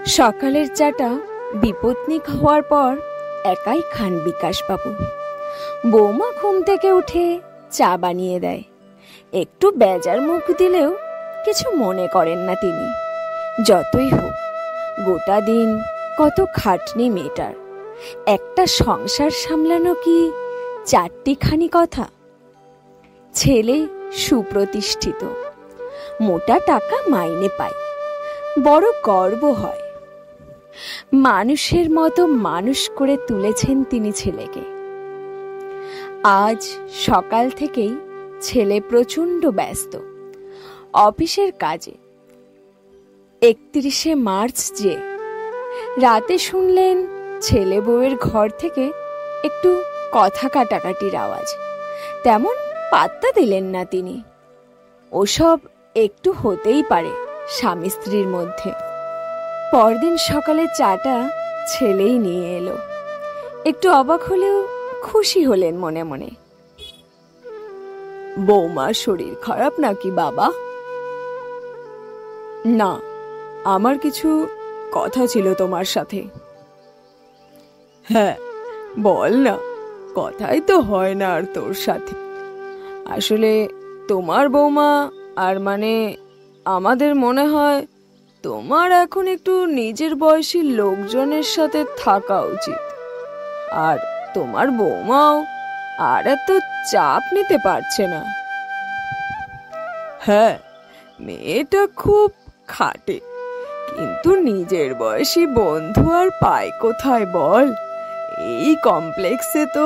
সকালের চাটা বিপত্নিক হওয়ার পর একাই খান বিকাশবাবু। বৌমা ঘুম থেকে উঠে চা বানিয়ে দেয়। একটু বেজার মুখ দিলেও কিছু মনে করেন না তিনি। যতই হোক, গোটা দিন কত খাটনি মেয়েটার। একটা সংসার সামলানো কি চারটিখানি কথা? ছেলে সুপ্রতিষ্ঠিত, মোটা টাকা মাইনে পায়, বড় গর্ব হয়। মানুষের মতো মানুষ করে তুলেছেন তিনি ছেলেকে। আজ সকাল থেকেই ছেলে প্রচণ্ড ব্যস্ত অফিসের কাজে। 31শে মার্চ যে রাতে শুনলেন ছেলে বউয়ের ঘর থেকে একটু কথা কাটাকাটির আওয়াজ। তেমন পাত্তা দিলেন না তিনি। ওসব একটু হতেই পারে স্বামী স্ত্রীর মধ্যে। পরদিন সকালে চাটা ছেলেই নিয়ে এলো। একটু অবাক হলেও খুশি হলেন মনে মনে। বৌমার শরীর খারাপ নাকি বাবা? না, আমার কিছু কথা ছিল তোমার সাথে। হ্যাঁ বল না, কথাই তো হয় না আর তোর সাথে। আসলে তোমার বৌমা আর আমাদের মনে হয় তোমার এখন একটু নিজের বয়সী লোকজনের সাথে থাকা উচিত। আর তোমার বৌমাও আর এত চাপ নিতে পারছে না। হ্যাঁ, মেয়েটা খুব খাটে, কিন্তু নিজের বয়সী বন্ধু আর পায় কোথায় বল? এই কমপ্লেক্সে তো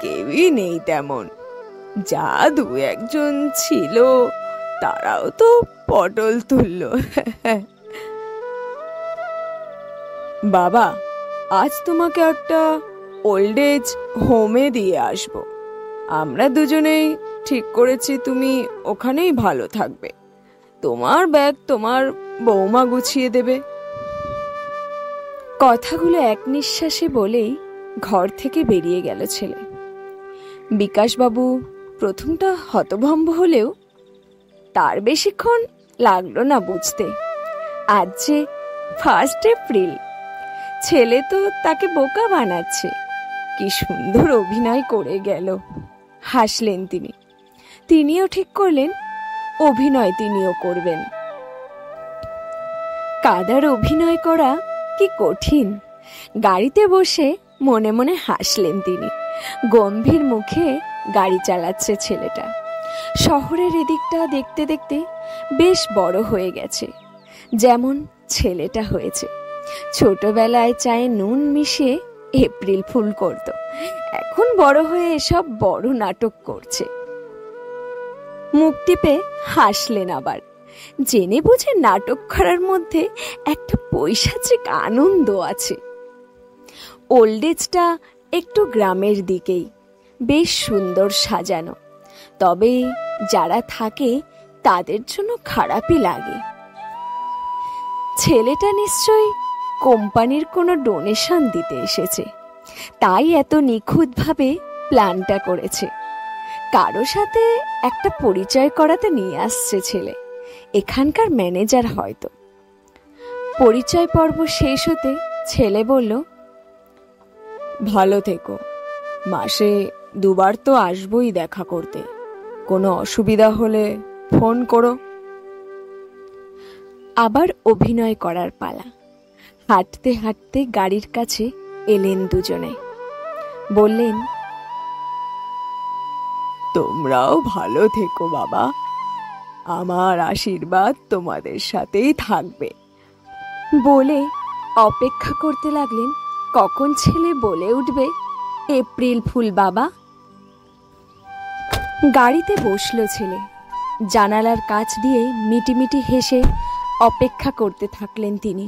কেউই নেই তেমন। যা দু একজন ছিল তারাও তো পটল তুলল। বাবা, আজ তোমাকে একটা ওল্ড এজ হোমে দিয়ে আসবো। আমরা দুজনেই ঠিক করেছি তুমি ওখানেই ভালো থাকবে। তোমার ব্যাগ তোমার বৌমা গুছিয়ে দেবে। কথাগুলো এক নিঃশ্বাসে বলেই ঘর থেকে বেরিয়ে গেল ছেলে। বিকাশবাবু প্রথমটা হতভম্ব হলেও তার বেশিক্ষণ লাগলো না বুঝতে। আজ যে 1 এপ্রিল। ছেলে তো তাকে বোকা বানাচ্ছে। কি সুন্দর অভিনয় করে গেল। হাসলেন তিনি। তিনিও ঠিক করলেন অভিনয় তিনিও করবেন। কাদার অভিনয় করা কি কঠিন। গাড়িতে বসে মনে মনে হাসলেন তিনি। গম্ভীর মুখে গাড়ি চালাচ্ছে ছেলেটা। শহরের এদিকটা দেখতে দেখতে বেশ বড় হয়ে গেছে, যেমন ছেলেটা হয়েছে। ছোটবেলায় চায়ে নুন মিশিয়ে এপ্রিল ফুল করত, এখন বড় হয়ে এসব বড় নাটক করছে। মুখ টিপে হাসলেন আবার। জেনে বুঝে নাটক করার মধ্যে একটা পৈশাচিক আনন্দ আছে। ওল্ড এজটা একটু গ্রামের দিকেই, বেশ সুন্দর সাজানো। তবে যারা থাকে তাদের জন্য খারাপই লাগে। ছেলেটা নিশ্চয়ই কোম্পানির কোনো ডোনেশন দিতে এসেছে, তাই এত নিখুঁতভাবে প্ল্যানটা করেছে। কারো সাথে একটা পরিচয় করাতে নিয়ে আসছে ছেলে, এখানকার ম্যানেজার হয়তো। পরিচয় পর্ব শেষ হতে ছেলে বলল, ভালো থেকো। মাসে 2 বার তো আসবই দেখা করতে। কোনো অসুবিধা হলে ফোন করো। আবার অভিনয় করার পালা। হাঁটতে হাঁটতে গাড়ির কাছে এলেন দুজনে। বললেন, তোমরাও ভালো থেকো বাবা। আমার আশীর্বাদ তোমাদের সাথেই থাকবে। বলে অপেক্ষা করতে লাগলেন কখন ছেলে বলে উঠবে, এপ্রিল ফুল বাবা। গাড়িতে বসল ছেলে। জানালার কাছ দিয়ে মিটিমিটি হেসে অপেক্ষা করতে থাকলেন তিনি।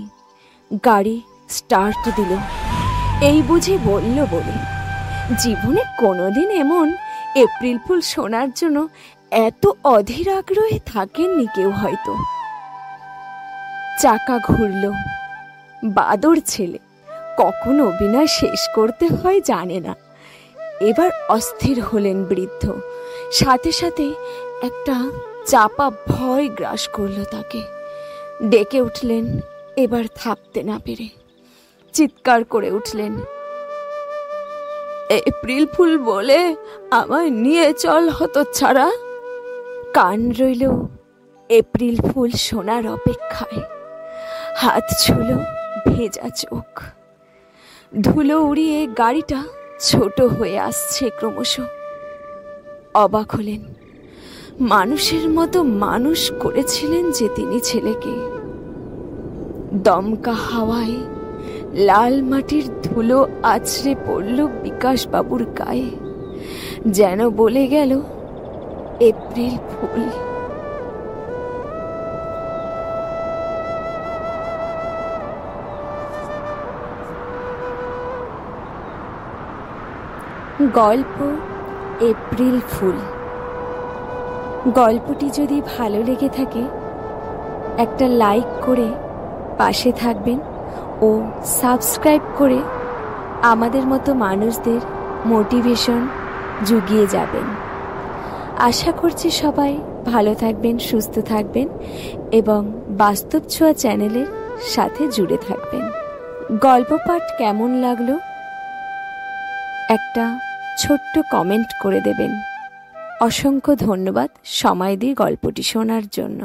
গাড়ি স্টার্ট দিল। এই বুঝে বলল বলে। জীবনে কোনোদিন এমন এপ্রিল ফুল শোনার জন্য এত অধীর আগ্রহে থাকেননি কেউ হয়তো। চাকা ঘুরল। বাদর ছেলে, কখন অভিনয় শেষ করতে হয় জানে না। এবার অস্থির হলেন বৃদ্ধ। সাথে সাথে একটা চাপা ভয় গ্রাস করল তাকে। ডেকে উঠলেন, এবার থাকতে না পেরে চিৎকার করে উঠলেন, এপ্রিল ফুল বলে আমায় নিয়ে চল হতচ্ছাড়া। কান রইল এপ্রিল ফুল শোনার অপেক্ষায়। হাত ছুল ভেজা চোখ। ধুলো উড়িয়ে গাড়িটা ছোট হয়ে আসছে ক্রমশ। অবাক হলেন, মানুষের মতো মানুষ করেছিলেন যে তিনি ছেলেকে। দমকা হাওয়ায় লাল মাটির ধুলো আছড়ে পড়ল বিকাশ বাবুর গায়ে, যেন বলে গেল এপ্রিল ফুল। গল্প এপ্রিল ফুল। গল্পটি যদি ভালো লেগে থাকে একটা লাইক করে পাশে থাকবেন ও সাবস্ক্রাইব করে আমাদের মতো মানুষদের মোটিভেশন জুগিয়ে যাবেন। আশা করছি সবাই ভালো থাকবেন, সুস্থ থাকবেন এবং বাস্তব ছোঁয়া চ্যানেলের সাথে জুড়ে থাকবেন। গল্প পাঠ কেমন লাগলো একটা ছোট্ট কমেন্ট করে দেবেন। অসংখ্য ধন্যবাদ সময় দিয়ে গল্পটি শোনার জন্য।